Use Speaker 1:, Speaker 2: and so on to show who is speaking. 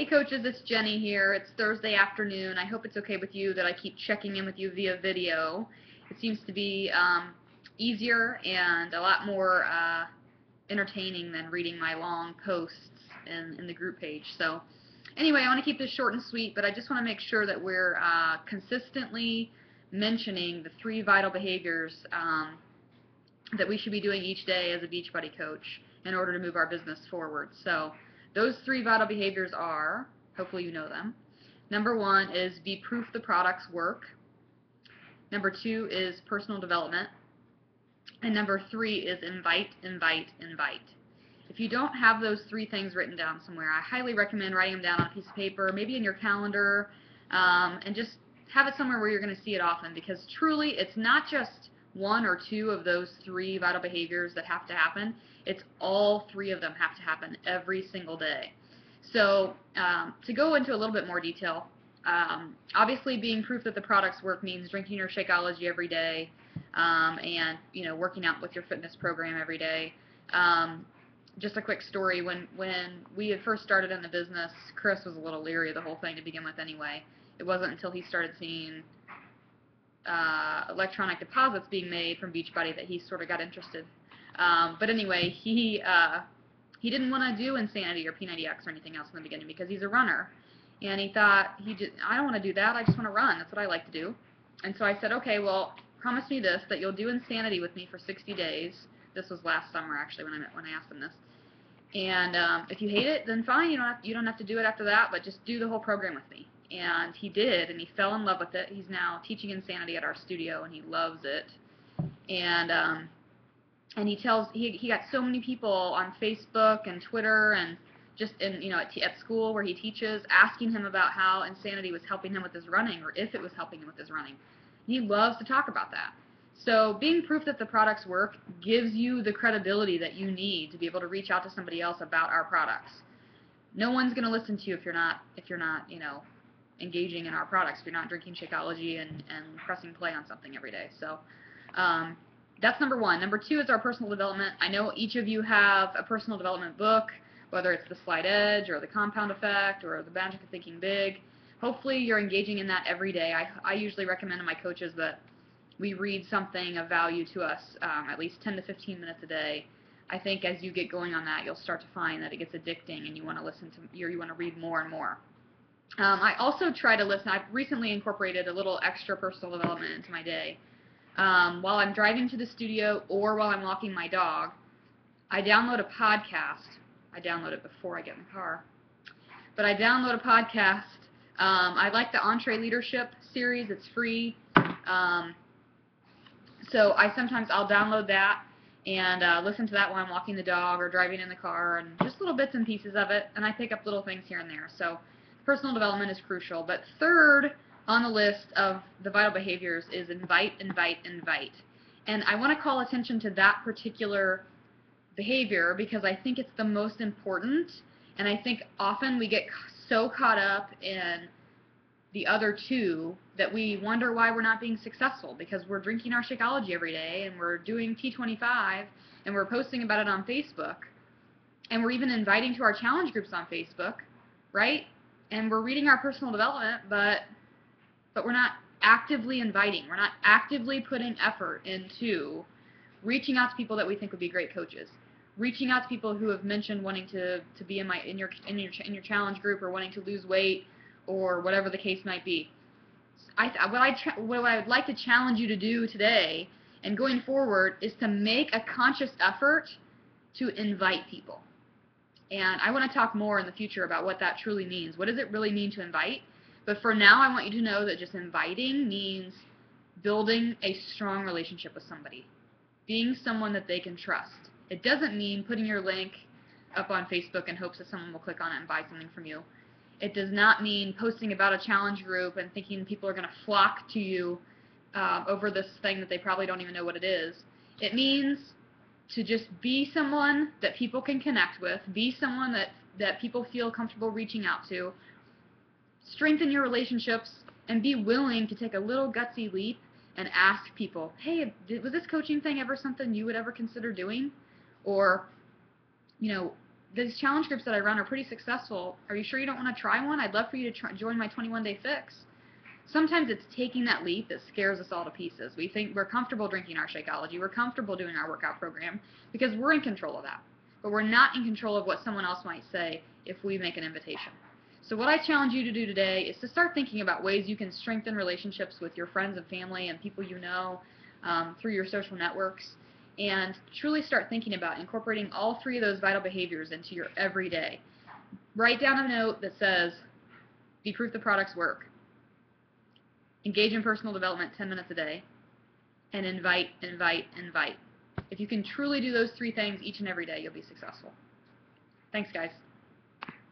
Speaker 1: Hey coaches, it's Jenny here. It's Thursday afternoon. I hope it's okay with you that I keep checking in with you via video. It seems to be easier and a lot more entertaining than reading my long posts in the group page. So anyway, I want to keep this short and sweet, but I just want to make sure that we're consistently mentioning the 3 vital behaviors that we should be doing each day as a Beachbody coach in order to move our business forward. So those 3 vital behaviors are, hopefully you know them. Number 1 is be proof the products work. Number 2 is personal development. And number 3 is invite, invite, invite. If you don't have those 3 things written down somewhere, I highly recommend writing them down on a piece of paper, maybe in your calendar, and just have it somewhere where you're going to see it often, because truly it's not just 1 or 2 of those 3 vital behaviors that have to happen. It's all 3 of them have to happen every single day. So to go into a little bit more detail, obviously being proof that the products work means drinking your Shakeology every day, and working out with your fitness program every day. Just a quick story, when we had first started in the business, Chris was a little leery of the whole thing to begin with anyway. It wasn't until he started seeing electronic deposits being made from Beachbody that he sort of got interested. But anyway, he didn't want to do Insanity or P90X or anything else in the beginning because he's a runner. And he thought, I don't want to do that, I just want to run. That's what I like to do. And so I said, okay, well, promise me this, that you'll do Insanity with me for 60 days. This was last summer, actually, when I asked him this. And if you hate it, then fine, you don't have to do it after that, but just do the whole program with me. And he did, and he fell in love with it. He's now teaching Insanity at our studio, and he loves it. And he got so many people on Facebook and Twitter and just at school where he teaches, asking him about how Insanity was helping him with his running, or if it was helping him with his running. He loves to talk about that. So being proof that the products work gives you the credibility that you need to be able to reach out to somebody else about our products. No one's going to listen to you if you're not engaging in our products, if you're not drinking Shakeology and pressing play on something every day. So that's number 1. Number 2 is our personal development. I know each of you have a personal development book, whether it's The Slight Edge or The Compound Effect or The Magic of Thinking Big. Hopefully you're engaging in that every day. I usually recommend to my coaches that we read something of value to us at least 10 to 15 minutes a day. I think as you get going on that, you'll start to find that it gets addicting and you want to listen to, you want to read more and more. I also try to listen. I've recently incorporated a little extra personal development into my day. While I'm driving to the studio or while I'm walking my dog, I download a podcast. I download it before I get in the car. But I download a podcast. I like the EntreLeadership series. It's free. So I'll download that and listen to that while I'm walking the dog or driving in the car, and just little bits and pieces of it, and I pick up little things here and there. So personal development is crucial. But third on the list of the vital behaviors is invite, invite, invite. And I want to call attention to that particular behavior because I think it's the most important, and I think often we get so caught up in the other 2 that we wonder why we're not being successful, because we're drinking our Shakeology every day and we're doing T25 and we're posting about it on Facebook and we're even inviting to our challenge groups on Facebook, right? And we're reading our personal development, but we're not actively inviting. We're not actively putting effort into reaching out to people that we think would be great coaches, reaching out to people who have mentioned wanting to be in your challenge group or wanting to lose weight or whatever the case might be. What I would like to challenge you to do today and going forward is to make a conscious effort to invite people. And I want to talk more in the future about what that truly means. What does it really mean to invite? But for now, I want you to know that just inviting means building a strong relationship with somebody, being someone that they can trust. It doesn't mean putting your link up on Facebook in hopes that someone will click on it and buy something from you. It does not mean posting about a challenge group and thinking people are going to flock to you over this thing that they probably don't even know what it is. It means to just be someone that people can connect with, be someone that people feel comfortable reaching out to, strengthen your relationships, and be willing to take a little gutsy leap and ask people, hey, was this coaching thing ever something you would ever consider doing? Or, these challenge groups that I run are pretty successful. Are you sure you don't want to try one? I'd love for you to join my 21-day fix. Sometimes it's taking that leap that scares us all to pieces. We think we're comfortable drinking our Shakeology, we're comfortable doing our workout program because we're in control of that. But we're not in control of what someone else might say if we make an invitation. So what I challenge you to do today is to start thinking about ways you can strengthen relationships with your friends and family and people you know through your social networks, and truly start thinking about incorporating all three of those vital behaviors into your everyday. Write down a note that says, be proof the products work, engage in personal development 10 minutes a day, and invite, invite, invite. If you can truly do those three things each and every day, you'll be successful. Thanks, guys.